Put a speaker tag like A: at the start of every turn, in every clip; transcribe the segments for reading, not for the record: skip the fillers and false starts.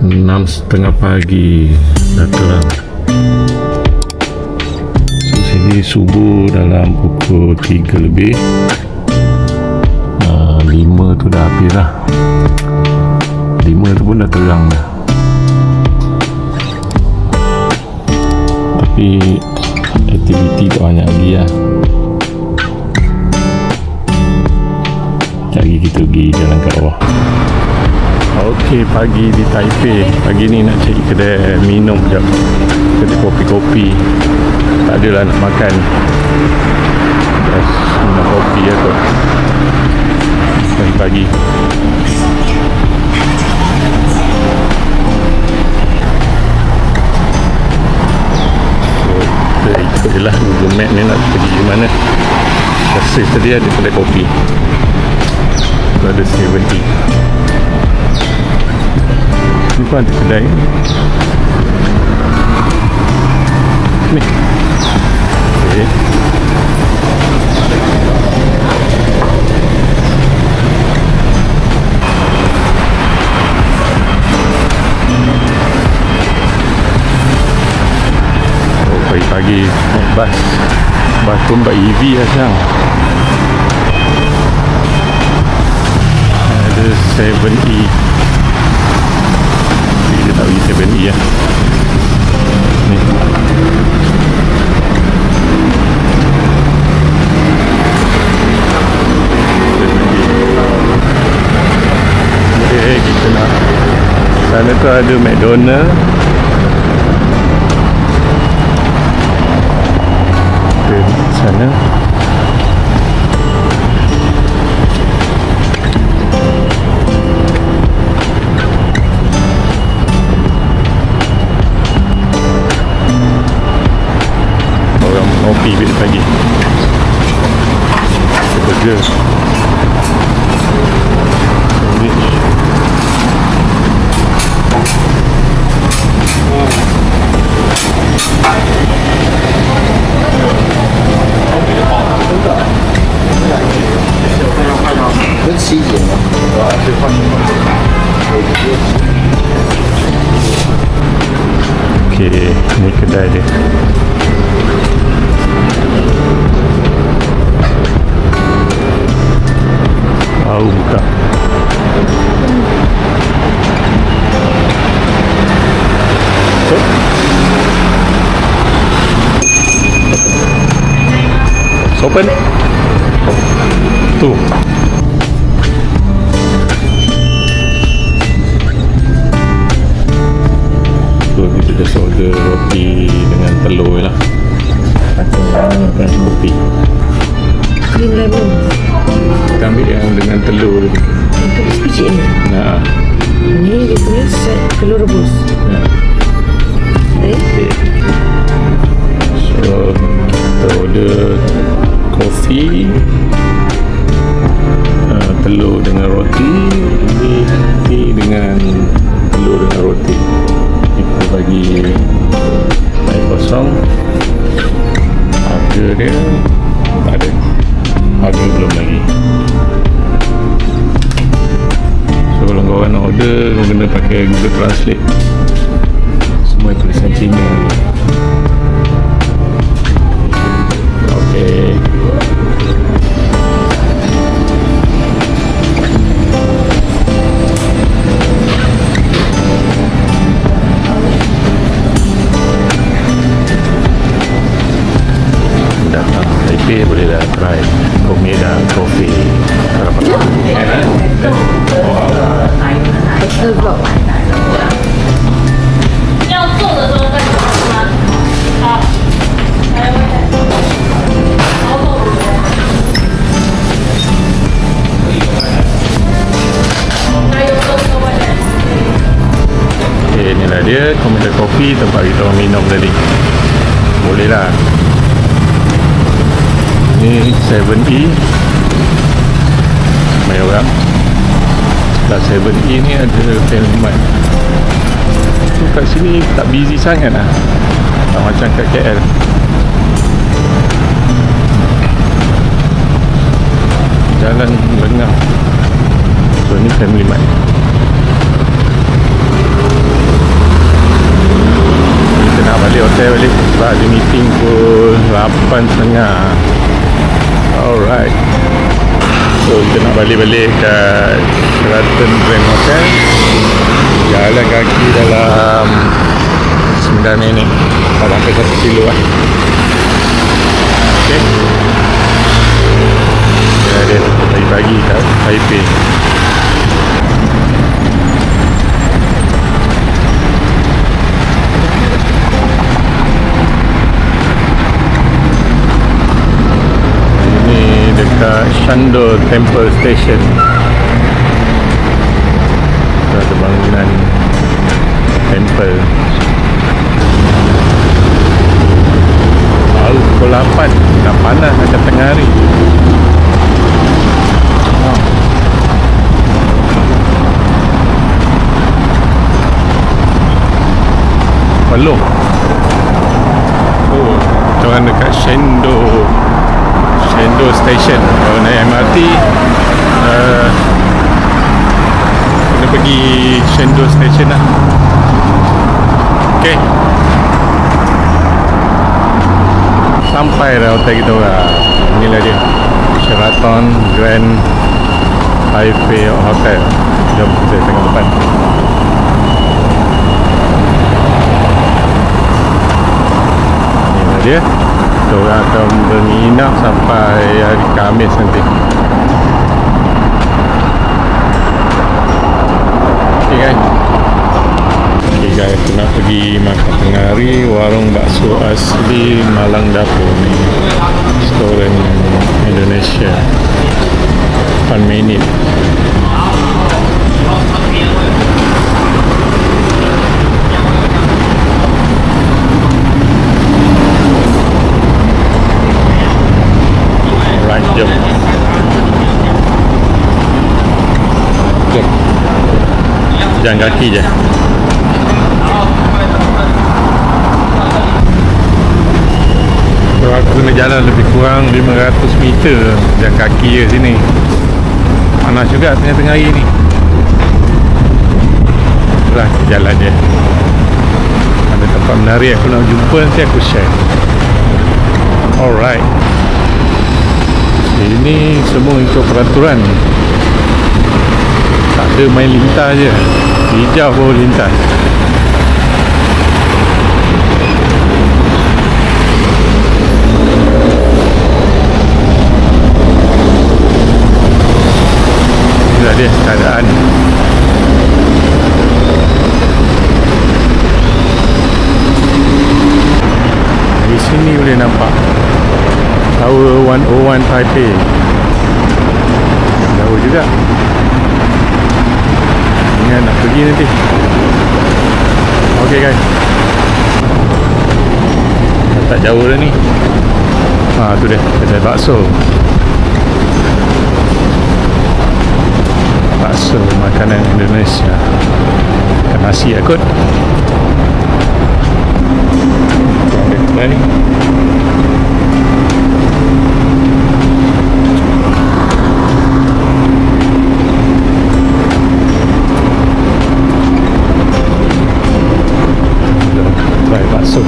A: 6:30 pagi dah terang. So, sini subuh dalam pukul 3 lebih. 5 tu dah habis lah. 5 tu pun dah terang dah. Tapi aktiviti tak banyak lagi lah. Lagi kita pergi jalan kat bawah. Okey, pagi di Taipei. Pagi ni nak cari kedai minum sekejap. Kedai kopi-kopi. Tak adalah nak makan. Just minum kopi je kot. Pagi-pagi. So, kita ikut je lah Google Map ni nak pergi ke mana. Rasa tadi ada kedai kopi. Ada 7E. Ni pun ada kedai ni. Okay. Oh, pagi-pagi naik bas. Bas pun buat EV lah sekarang. Ada 7E. Kita tak pergi 7E lah. Ni. Okay, kita nak. Sana tu ada McDonald. Okay, sana. Kopi bila pagi. Burger. Sandwich. Okey, ni kedai dia. Buka. Open. Tu. So kita just order roti dengan telur lah. Dan kopi.
B: Cream lemon.
A: Kita ambil yang dengan telur tu.
B: Untuk sebiji ni.
A: Nah.
B: Ni dia punya set telur rebus.
A: Ya. Okay. So kita order kopi, telur dengan roti. Ini dengan telur dengan roti. Kita bagi air kosong. Harga dia tak ada. Harga belum lagi. So kalau korang nak order, korang kena pakai Google Translate. Semua tulisan Cina. Okay. Datang Taipei boleh dah try Komeda Coffee.
B: Vlog.
C: 要做的时候再说吗？好，来我来。好走路。那有做这个外带。
A: Okay, inilah dia Komeda Coffee tempat kita orang minum tadi. Boleh lah. Ni 7E. Ramai orang. Setelah 7E ni ada Family. So kat sini tak busy sangat lah. Tak macam kat KL. Jalan lengang. So ni Family Mart. 8.30. Alright. So kita nak balik-balik kat Sheraton Grand Hotel. Jalan kaki dalam 9 minit. Tak sampai 1 kilo lah. Okay. Ya dia pagi-pagi kat Taipei. Dekat Shandor Temple Station. Ada bangunan temple. Baru pukul 8. Dah panas macam tengah hari. Peluh. Oh, kita orang dekat Shandor Station. Kalau naik MRT kena pergi Shandor Station lah. Ok, sampai dah hotel kita orang. Inilah dia, Sheraton Grand Taipei Hotel. Jom kita tengok depan. Inilah dia. Kita orang akan menginap sampai hari Khamis nanti. Okay guys. Okay guys, aku nak pergi makan tengah hari warung bakso asli Malang Dapur ni. Restoran Indonesia. 8 minit. Jom. Jom. Jalan kaki je. So, aku kena jalan lebih kurang 500 meter jalan kaki ke sini. Panas juga tengah-tengah hari ni. Itulah jalan je. Ada tempat menarik aku nak jumpa, nanti aku share. Alright. Ini semua ikut peraturan. Tak ada main lintas je. Hijau baru lintas. Itulah dia keadaan. Di sini boleh nampak Tower 101 Taipei. Jauh juga. Ingat nak pergi nanti. Ok guys, tak jauh dah ni. Tu dia, kedai bakso. Bakso makanan Indonesia. Makan nasi lah kot. Kedai bakso.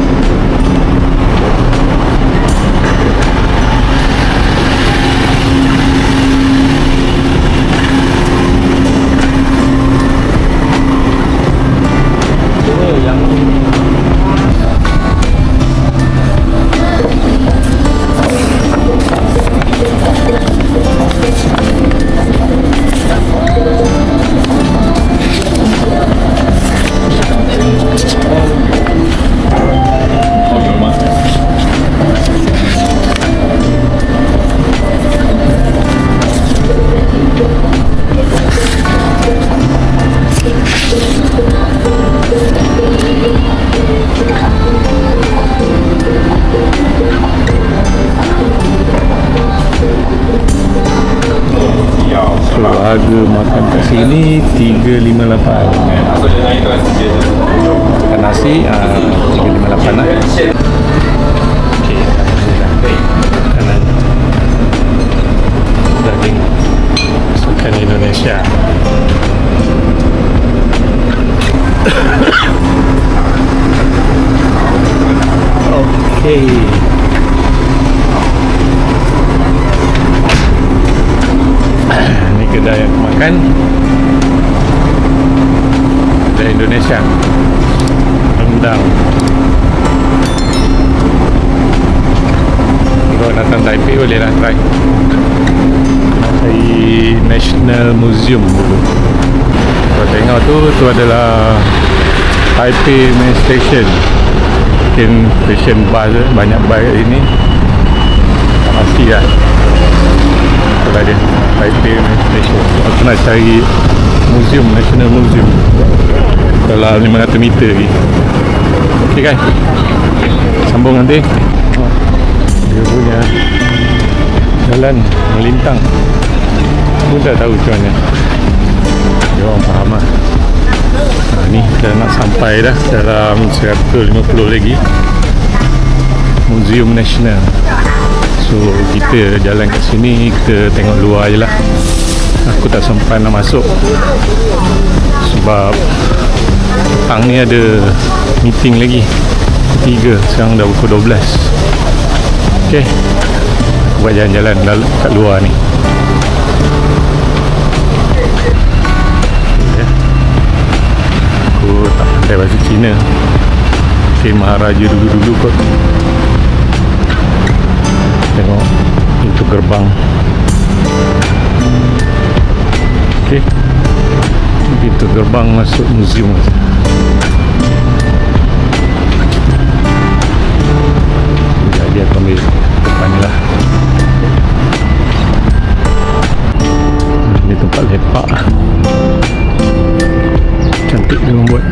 A: Harga makan kat sini 358. Makan nasi 358 lah. Okey, makanan daging masakan Indonesia. Okey. Indonesia. Rendang. Kalau datang Taipei bolehlah try. Nak cari National Museum dulu. Kalau tengok tu adalah Taipei Main Station. Mungkin station bus banyak bus kat sini. Tak pasti lah. Itulah dia, Taipei Main Station. Aku nak cari museum, National Museum. Dalam 500 meter lagi. Okay guys, sambung nanti. Dia punya jalan melintang pun tak tahu macam mana. Dia orang faham lah. Ni dah nak sampai dah, dalam 150 lagi Museum Nasional. So kita jalan kat sini, kita tengok luar je lah. Aku tak sempat nak masuk sebab petang ni ada meeting lagi 3, sekarang dah pukul 12. Ok, aku buat jalan-jalan kat luar ni. Aku tak pandai bahasa Cina. Okay, Maharaja dulu-dulu kot. Tengok pintu gerbang. Ok, pintu gerbang masuk museum. Dia akan ambil depan ni lah. Ini tempat lepak. Cantik dia membuat.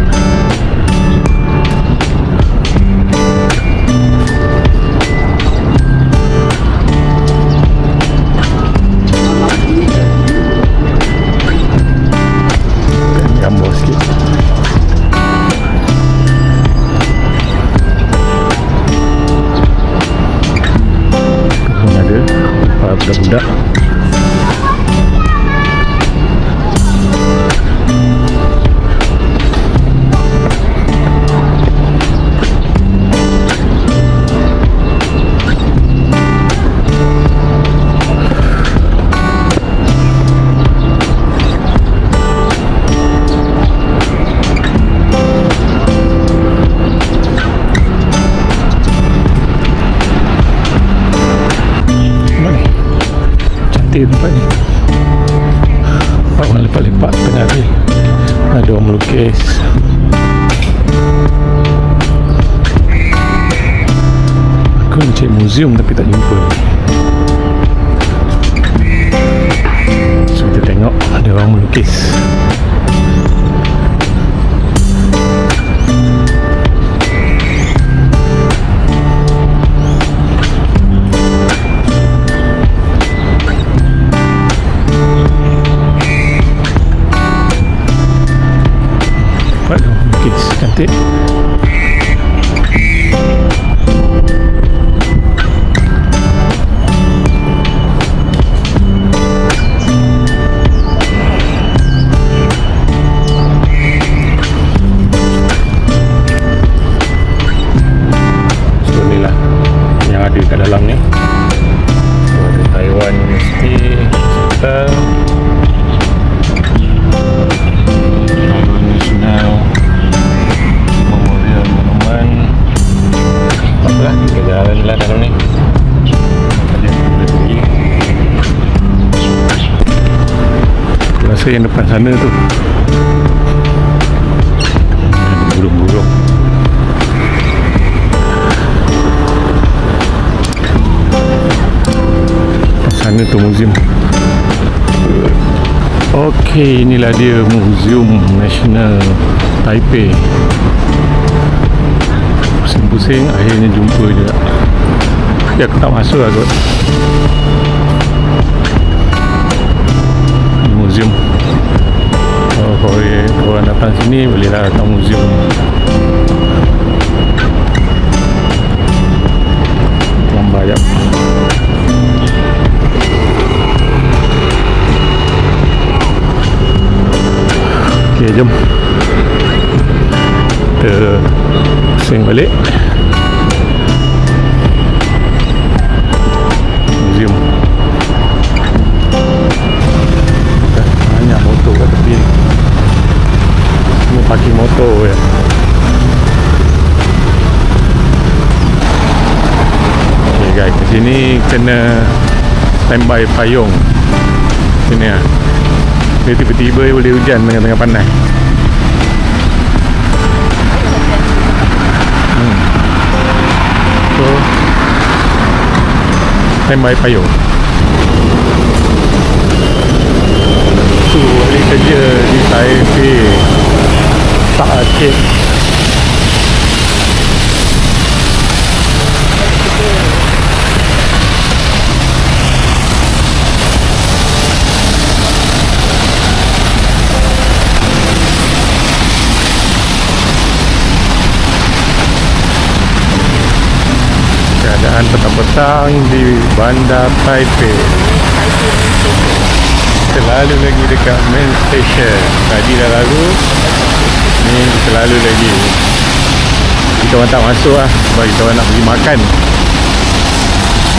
A: Gambar sikit. Ada para budak-budak. Tempat ni orang lepak-lepak tengah ni. Ada orang melukis. Aku nak cari museum tapi tak jumpa. So kita tengok ada orang melukis. Cantik. So ni lah yang ada kat dalam ni. So ada Taiwan University Hospital, Taiwan National lah, kita jalan lah dalam ni. Aku rasa yang depan sana tu ada burung-burung. Depan sana tu museum. Okey, inilah dia Museum Nasional Taipei. Pusing-pusing akhirnya jumpa juga. Ya, aku tak masuk lah kot. Museum. Kalau korang datang sini bolehlah datang museum ni. Gambar jap. Okay, jom kita pusing balik museum. Banyak motor kat tepi ni. parking motor je. Okay guys, ke sini kena standby payung. Sini lah. Dia tiba-tiba boleh hujan tengah-tengah panas. So standby payung. Tu balik kerja di Taipei. Tak akib. Keadaan petang-petang di Bandar Taipei. Selalu lagi dekat main station. Tadi dah lalu, ni selalu lagi. Kita orang tak masuk lah sebab kita orang nak pergi makan.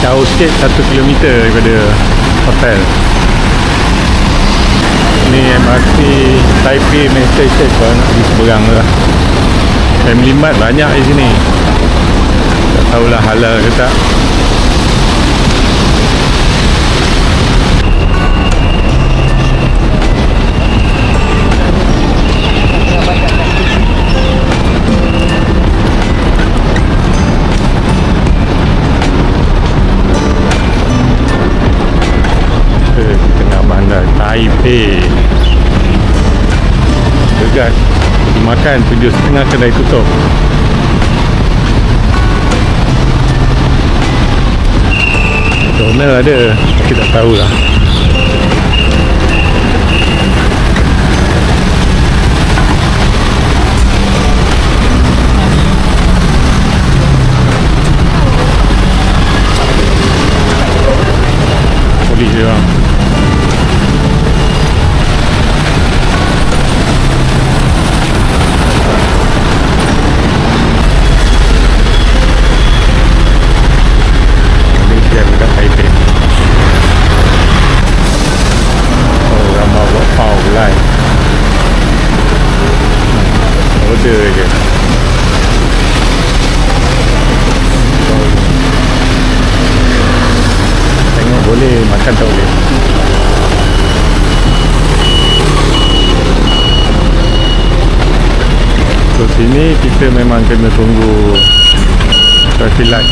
A: Jauh sikit 1 kilometer daripada hotel. Ni MRT Taipei main station. Kalau nak pergi seberang lah. Family Mart banyak di sini. Tak tahulah halal ke tak. Tengah bandar Taipei. Dekat pergi makan 7.30 kedai tutup. McDonald ada, tapi tak tahulah. Polis dia orang. Order je. Tengok boleh, makan tak boleh. So sini kita memang kena tunggu traffic light.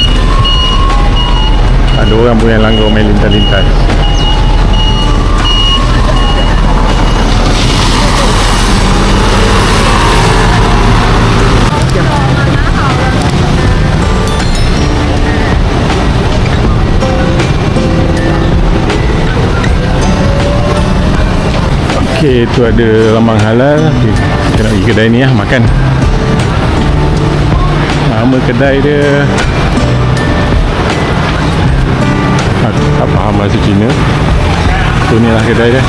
A: Ada orang pun yang langgar main lintas-lintas. Okey, tu ada lambang halal. Kita nak pergi kedai ni lah, makan. Nama kedai dia tak faham bahasa Cina. Tu ni lah kedai dia.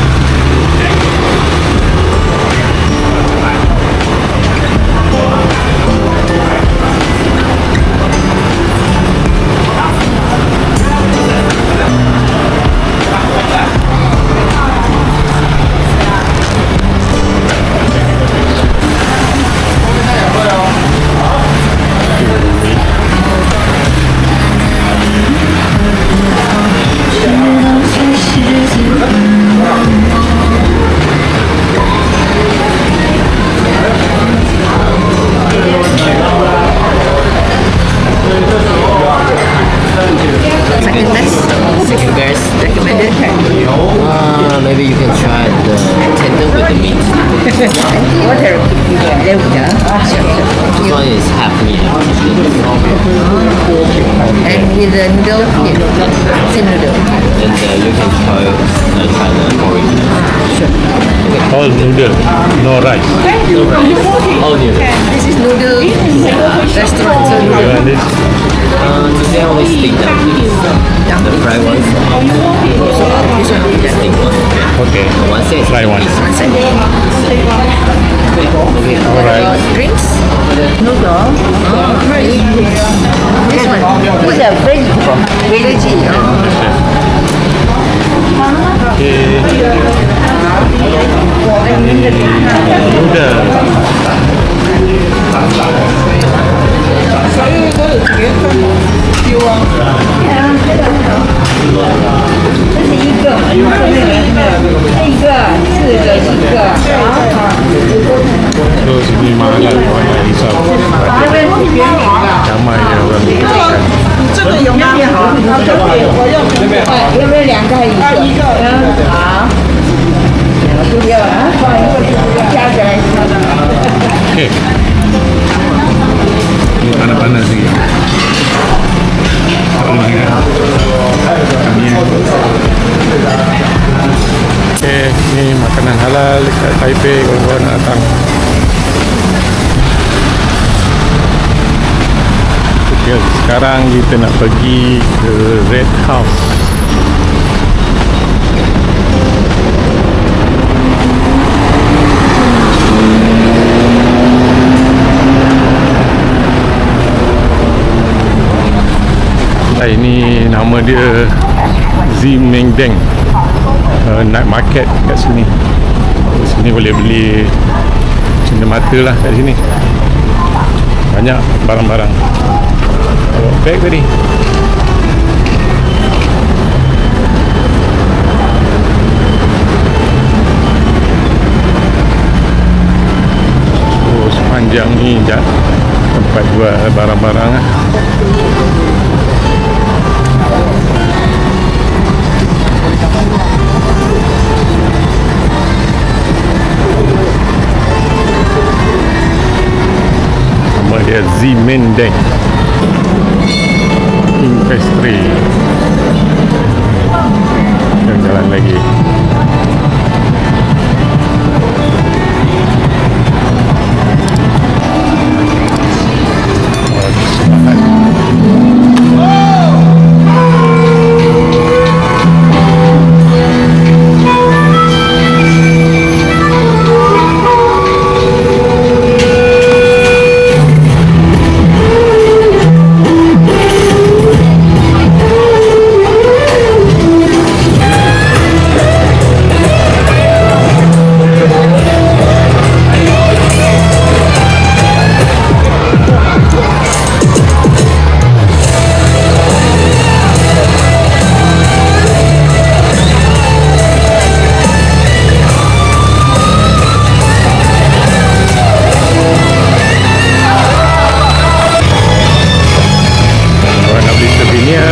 D: Maybe you can try the tender with the meat.
B: What are you doing?
D: This one is half meat.
B: And with the noodle, same noodle.
D: And you can try the original.
A: All noodle, no rice.
D: Oh, noodle.
B: This is noodle restaurant. So
A: You
B: noodle.
A: want this?
D: Today I always stick down these. The fried ones.
B: This one will be
D: Stick one.
A: Okay,
D: One set.
A: try one.
B: one side.
A: Alright.
B: Drinks? Noodle. This one. Who's a veggie? Veggie.
A: Okay. Noodle. ni mahal lah, orang tak risau. Ramai je orang makan.
E: 这个有吗？好，这个我要要不要2个还是1个？好，不要啊，加起来。
A: Okay. Ni panas-panas lagi. Tak boleh kan? Kami Okay, ni makanan halal dekat Taipei kalau korang nak datang. Okay, sekarang kita nak pergi ke Red House. Ini nama dia Ximending night market kat sini. Sini boleh beli cenderamata lah kat sini. Banyak barang-barang. Bawa beg tadi. Oh, sepanjang ni tempat jual barang-barang lah. Nama dia Ximending King Pastry. Jalan lagi.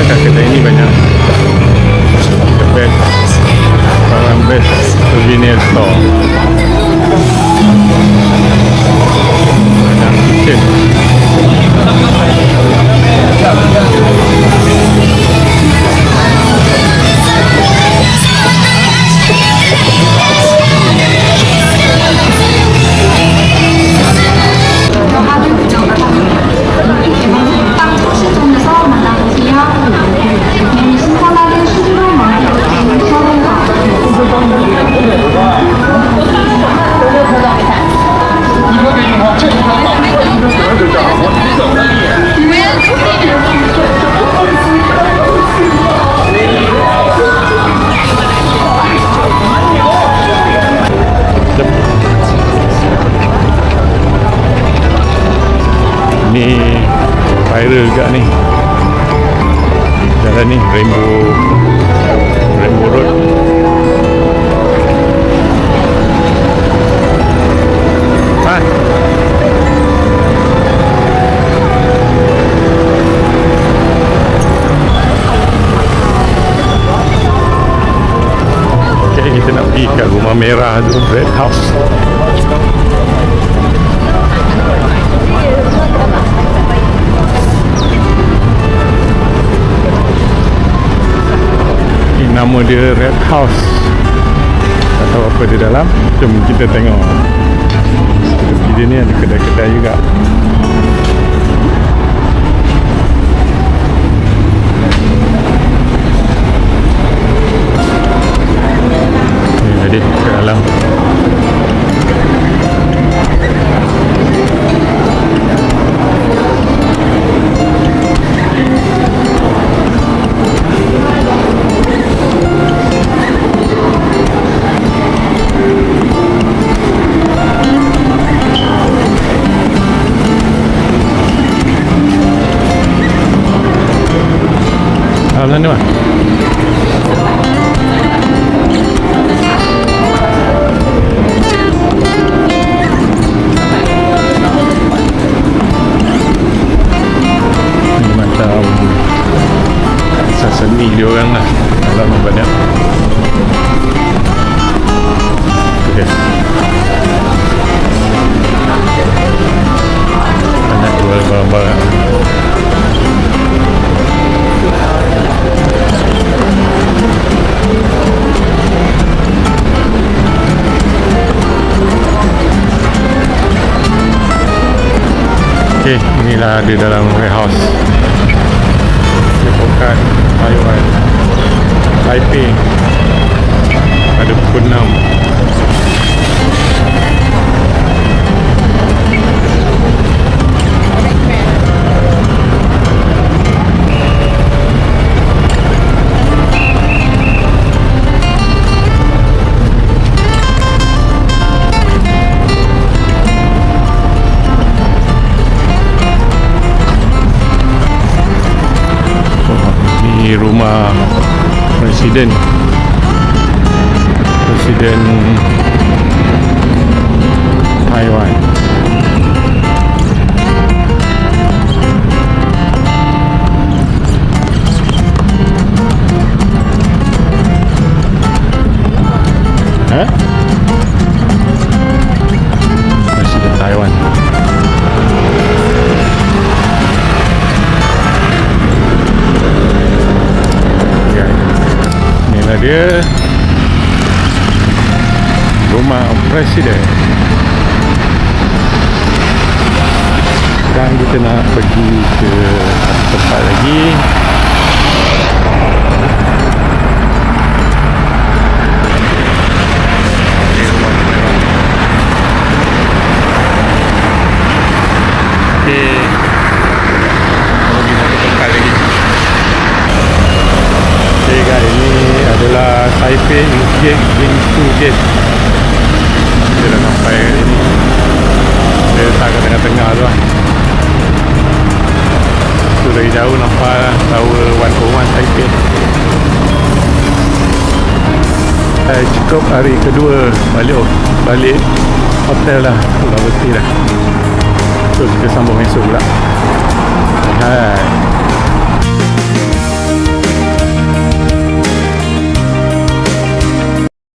A: Kat kedai ni banyak the best barang best souvenir store. Banyak kitchen. Ni viral juga ni. Jalan ni Rainbow Road. Ha. Okay, kita nak pergi kat rumah merah tu, Red House. Nama dia Red House. Tak tahu apa di dalam. Jom kita tengok. Seperti dia ni ada kedai-kedai juga. Jadi ke dalam. Dalam ni mah. Okey, inilah di dalam warehouse dekat Taiwan Taipei pada pukul 6. Di rumah Presiden Taiwan. Presiden Taiwan. Inilah dia rumah Presiden. Dan kita nak pergi ke satu tempat lagi. Ini rumah Taiwan. Okey, pergi satu tempat lagi. Okay guys, ini adalah Taipei Gate Jingsu Gate. Kita dah sampai kat sini. Dia letak kat tengah-tengah tu lah. Tu dari jauh nampak lah Tower 101 Taipei. Cukup hari kedua balik hotel lah. Dah bersih dah. So kita sambung esok pula. Hai.